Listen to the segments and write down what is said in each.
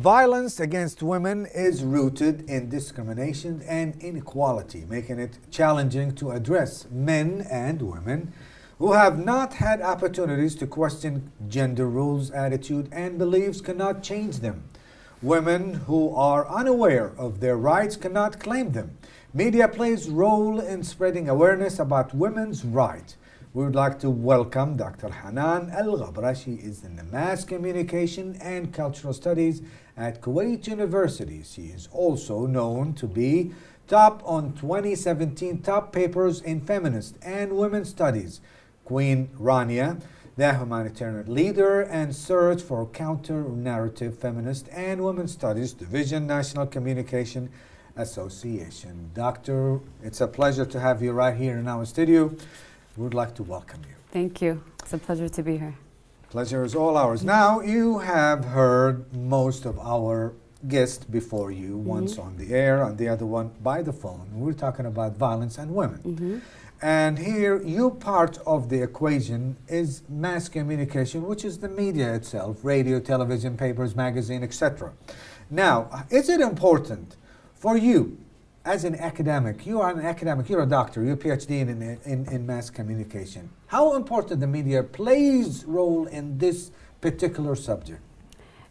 Violence against women is rooted in discrimination and inequality, making it challenging to address men and women who have not had opportunities to question gender roles, attitude, and beliefs cannot change them. Women who are unaware of their rights cannot claim them. Media plays a role in spreading awareness about women's rights. We would like to welcome Dr. Hanan Al-Ghabra. She is in the Mass Communication and Cultural Studies at Kuwait University. She is also known to be top on 2017 top papers in feminist and women's studies. Queen Rania, the humanitarian leader and search for counter-narrative feminist and women's studies division, National Communication Association. Doctor, it's a pleasure to have you right here in our studio. We would like to welcome you. Thank you. It's a pleasure to be here. Pleasure is all ours. Now, you have heard most of our guests before you, once on the air and the other one by the phone. We're talking about violence and women. And here, you part of the equation is mass communication, which is the media itself, radio, television, papers, magazine, etc. Now, is it important for you as an academic, you are an academic, you're a doctor, you're a PhD in mass communication. How important the media plays role in this particular subject?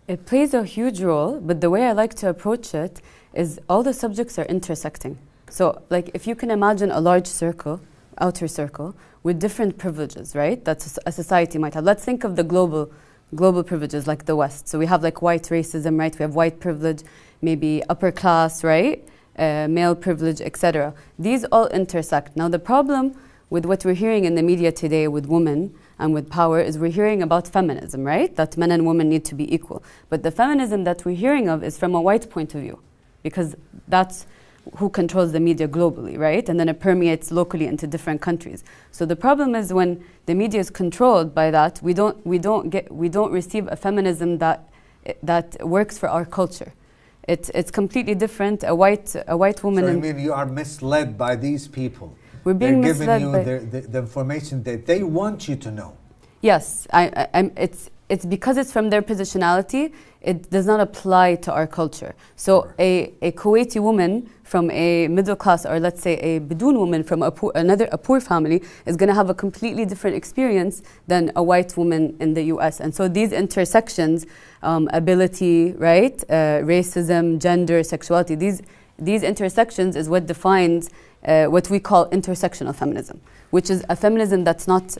It plays a huge role, but the way I like to approach it is all the subjects are intersecting. So like if you can imagine a large circle, outer circle, with different privileges, right? That's a society might have. Let's think of the global privileges like the West. So we have like white racism, right? We have white privilege, maybe upper class, right? Male privilege, etc. These all intersect. Now the problem with what we're hearing in the media today with women and with power is we're hearing about feminism, right? That men and women need to be equal. But the feminism that we're hearing of is from a white point of view, because that's who controls the media globally, right? And then it permeates locally into different countries. So the problem is when the media is controlled by that, we don't receive a feminism that works for our culture. It's completely different. A white woman. So you mean you are misled by these people? We're being They're misled giving you the information that they want you to know. Yes, it's because it's from their positionality. It does not apply to our culture. So a Kuwaiti woman from a middle class, or let's say a Bedouin woman from a poor family, is going to have a completely different experience than a white woman in the U.S. And so these intersections, ability, right, racism, gender, sexuality, these intersections is what defines what we call intersectional feminism, which is a feminism that's not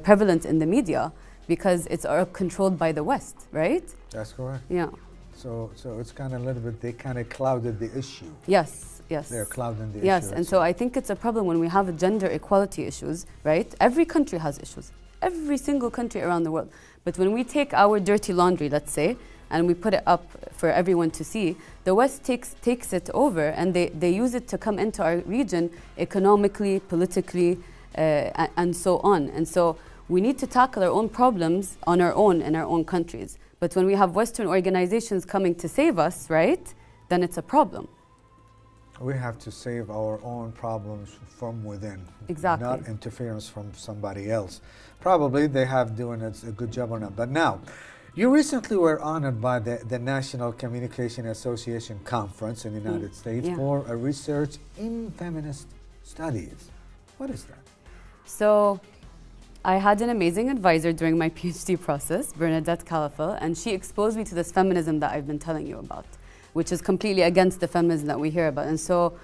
prevalent in the media because it's all controlled by the West, right? That's correct. Yeah. So it's kind of a little bit, they kind of clouded the issue. Yes, yes. They're clouding the issue. Yes, and so I think it's a problem when we have gender equality issues, right? Every country has issues. Every single country around the world. But when we take our dirty laundry, let's say, and we put it up for everyone to see, the West takes it over and they use it to come into our region economically, politically, and so on. And so we need to tackle our own problems on our own in our own countries. But when we have Western organizations coming to save us, right, then it's a problem. We have to save our own problems from within. Exactly. Not interference from somebody else. Probably they have doing a good job on it. But now, you recently were honored by the National Communication Association Conference in the United States for a research in feminist studies. What is that? So I had an amazing advisor during my PhD process, Bernadette Calafel, and she exposed me to this feminism that I've been telling you about, which is completely against the feminism that we hear about. And so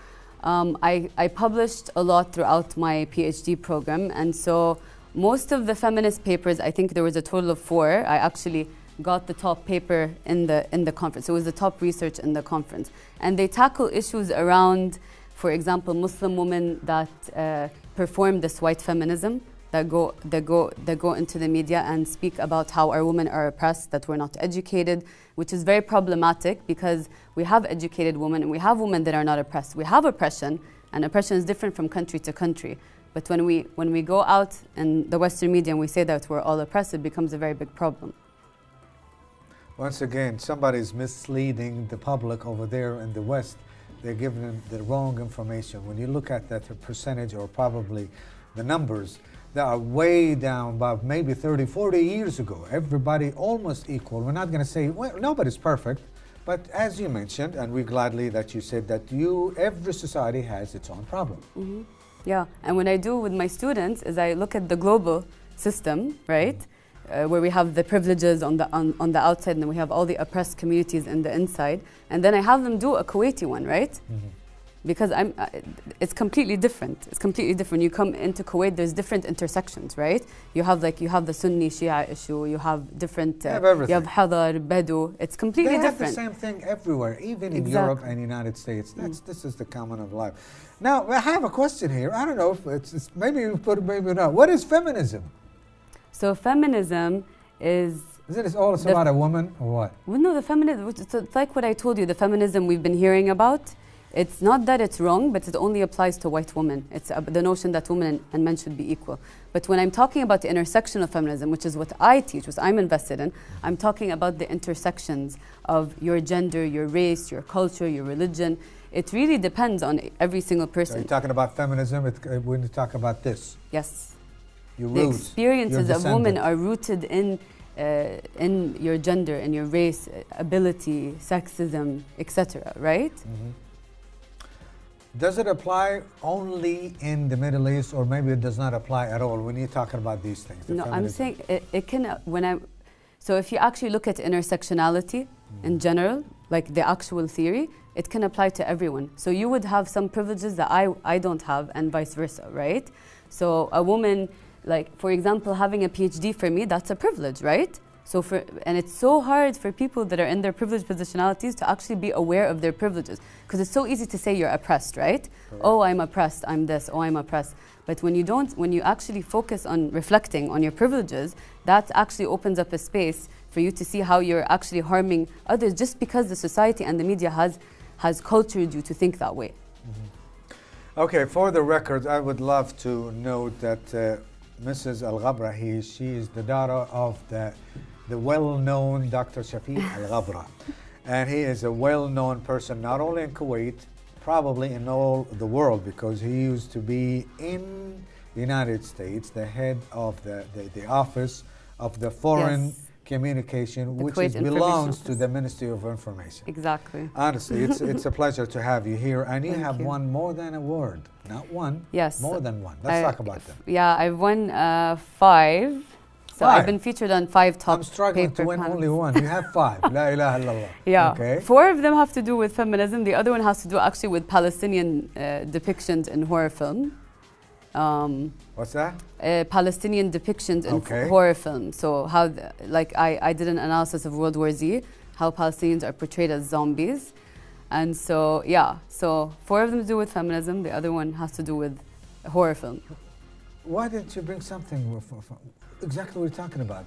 I published a lot throughout my PhD program. And so most of the feminist papers, I think there was a total of 4. I actually got the top paper in the conference. It was the top research in the conference. And they tackle issues around, for example, Muslim women that perform this white feminism, that go into the media and speak about how our women are oppressed, that we're not educated, which is very problematic because we have educated women and we have women that are not oppressed. We have oppression, and oppression is different from country to country. But when we go out in the Western media and we say that we're all oppressed, it becomes a very big problem. Once again, somebody's misleading the public over there in the West. They're giving them the wrong information. When you look at that percentage, or probably the numbers, they are way down, about maybe 30, 40 years ago. Everybody almost equal. We're not going to say, well, nobody's perfect, But as you mentioned, and we gladly that you said that every society has its own problem. Yeah, and what I do with my students is I look at the global system, right? Where we have the privileges on the outside, and then we have all the oppressed communities in the inside, and then I have them do a Kuwaiti one, right? Because it's completely different. It's completely different. You come into Kuwait, there's different intersections, right? You have the Sunni Shia issue. You have different. You have everything. You have Hadar, Bedu. It's completely different. They have the same thing everywhere, even in Europe and United States. This is the common of life. Now I have a question here. I don't know if it's maybe you put it, maybe not. What is feminism? So feminism is. Isn't it all about a woman or what? Well, no, the feminism. It's like what I told you. The feminism we've been hearing about. It's not that it's wrong, but it only applies to white women. It's the notion that women and men should be equal. But when I'm talking about the intersection of feminism, which is what I teach, which I'm invested in, I'm talking about the intersections of your gender, your race, your culture, your religion. It really depends on every single person. So you're talking about feminism when you talk about this? Yes. The experiences of women are rooted in your gender, in your race, ability, sexism, etc., right? Does it apply only in the Middle East, or maybe it does not apply at all when you're talking about these things? No, I'm saying it can, so if you actually look at intersectionality in general, like the actual theory, it can apply to everyone. So you would have some privileges that I don't have, and vice versa, right? So a woman, like for example, having a PhD for me, that's a privilege, right? So and it's so hard for people that are in their privileged positionalities to actually be aware of their privileges, because it's so easy to say you're oppressed, right? Correct. Oh, I'm oppressed, I'm this, oh, I'm oppressed. But when you actually focus on reflecting on your privileges, that actually opens up a space for you to see how you're actually harming others just because the society and the media has cultured you to think that way. Okay, for the record, I would love to note that Mrs. Al-Ghabra, she is the daughter of the well-known Dr. Shafiq Al-Ghabra. And he is a well-known person, not only in Kuwait, probably in all the world, because he used to be in the United States, the head of the office of the foreign communication, which belongs to the Ministry of Information. Exactly. Honestly, it's a pleasure to have you here. And you have won more than a award. Not one, more than one. Let's talk about them. Yeah, I've won 5. So I've been featured on 5 top. I'm struggling to win only one. You have 5. La ilaha illallah. Yeah. Okay. 4 of them have to do with feminism. The other one has to do actually with Palestinian depictions in horror film. What's that? Palestinian depictions in horror film. So how, I did an analysis of World War Z, how Palestinians are portrayed as zombies. And so, yeah, so 4 of them do with feminism. The other one has to do with horror film. Why didn't you bring something exactly what you're talking about?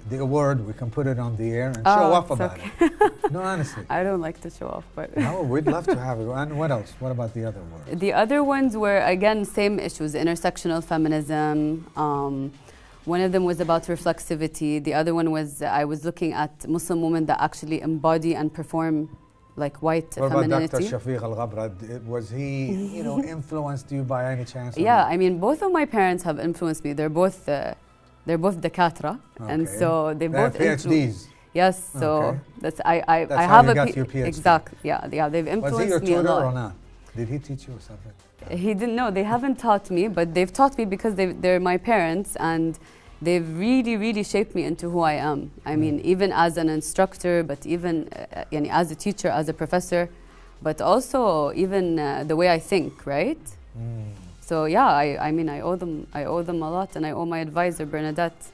The award, we can put it on the air and show off about it. No, honestly. I don't like to show off, but... No, we'd love to have it. And what else? What about the other awards? The other ones were, again, same issues, intersectional feminism. One of them was about reflexivity. The other one was, I was looking at Muslim women that actually embody and perform like white femininity. What about Dr. Shafiq Al-Ghabra? Was he, influenced you by any chance? Yeah, I mean, both of my parents have influenced me. They're both dakatra, and so they both PhDs. Yes, so that's I that's I how have you a got your PhD. Exactly. Yeah, they've influenced me a lot. Was he your tutor or not? Did he teach you something? He didn't know. They haven't taught me, but they've taught me because they're my parents, and they've really, really shaped me into who I am. I mean, even as an instructor, but even as a teacher, as a professor, but also even the way I think, right? So yeah, I mean, I owe them a lot, and I owe my advisor, Bernadette.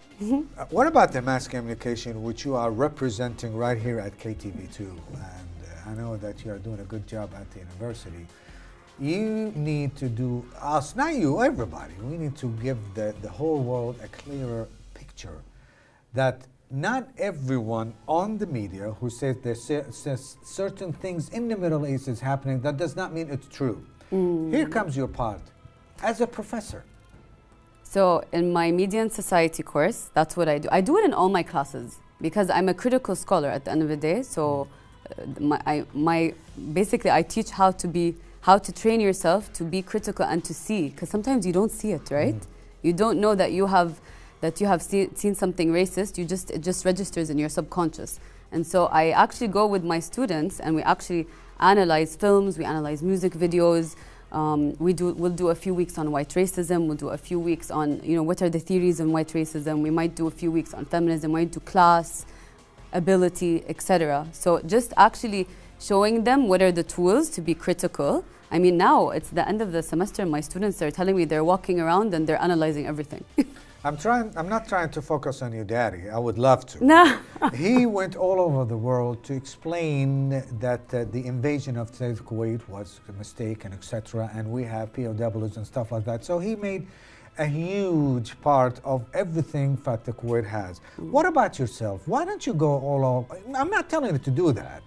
What about the mass communication, which you are representing right here at KTV2? And I know that you are doing a good job at the university. You need to do, us, not you, everybody, we need to give the whole world a clearer picture that not everyone on the media who says there's certain things in the Middle East is happening, that does not mean it's true. Here comes your part as a professor. So in my Media and Society course, that's what I do. I do it in all my classes because I'm a critical scholar at the end of the day. So basically I teach how to train yourself to be critical and to see, because sometimes you don't see it, right? You don't know that you have seen something racist. It just registers in your subconscious, And so I actually go with my students and we actually analyze films, we analyze music videos. We'll do a few weeks on white racism. We'll do a few weeks on, you know, what are the theories on white racism. We might do a few weeks on feminism. We might do class, ability, etc. So just actually showing them what are the tools to be critical. I mean, now it's the end of the semester and my students are telling me they're walking around and they're analyzing everything. I'm not trying to focus on your daddy. I would love to. No. He went all over the world to explain that the invasion of Kuwait was a mistake and etc. And we have POWs and stuff like that. So he made a huge part of everything that the Kuwait has. What about yourself? Why don't you go all over? I'm not telling you to do that,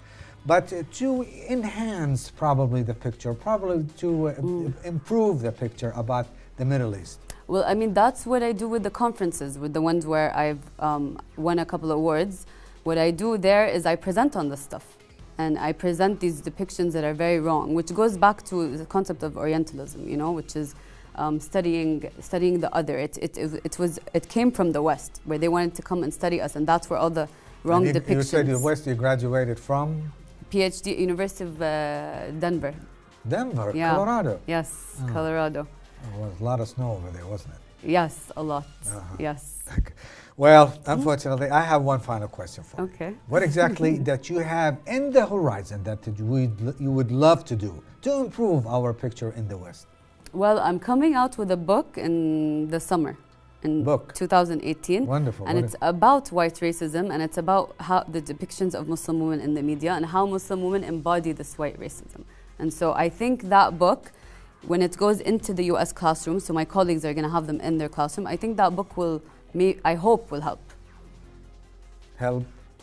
but to enhance probably the picture, probably to improve the picture about the Middle East. Well, I mean, that's what I do with the conferences, with the ones where I've won a couple of awards. What I do there is I present on this stuff. And I present these depictions that are very wrong, which goes back to the concept of Orientalism, you know, which is studying the other. It came from the West, where they wanted to come and study us, and that's where all the wrong depictions. You said the West, you graduated from? PhD, University of Denver. Denver, yeah. Colorado? Yes, Colorado. There was a lot of snow over there, wasn't it? Yes, a lot. Yes. Well, unfortunately, I have one final question for you. Okay. What exactly that you have in the horizon that you would love to do to improve our picture in the West? Well, I'm coming out with a book in the summer, in 2018. Wonderful. And it's about white racism, and it's about how the depictions of Muslim women in the media and how Muslim women embody this white racism. And so I think that book, when it goes into the US classroom, so my colleagues are going to have them in their classroom, I think that book I hope will help.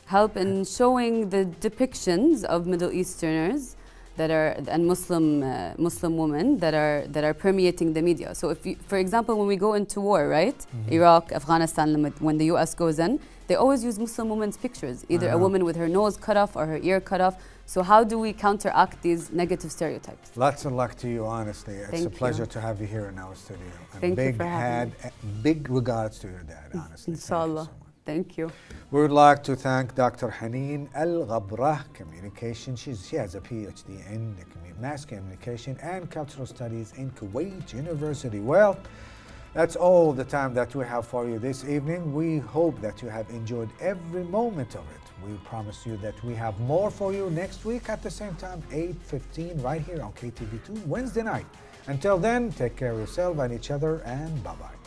Help in showing the depictions of Middle Easterners and Muslim women that are permeating the media. So if you, for example, when we go into war, right? Iraq, Afghanistan, when the US goes in, they always use Muslim women's pictures, either a woman with her nose cut off or her ear cut off. So how do we counteract these negative stereotypes? Lots of luck to you, honestly. It's a pleasure to have you here in our studio. And Thank you for having me. Big regards to your dad, honestly. Inshallah. Thank you. We would like to thank Dr. Haneen Al-Ghabra, Communication. She has a PhD in Mass Communication and Cultural Studies in Kuwait University. Well, that's all the time that we have for you this evening. We hope that you have enjoyed every moment of it. We promise you that we have more for you next week at the same time, 8:15, right here on KTV2, Wednesday night. Until then, take care of yourself and each other, and bye-bye.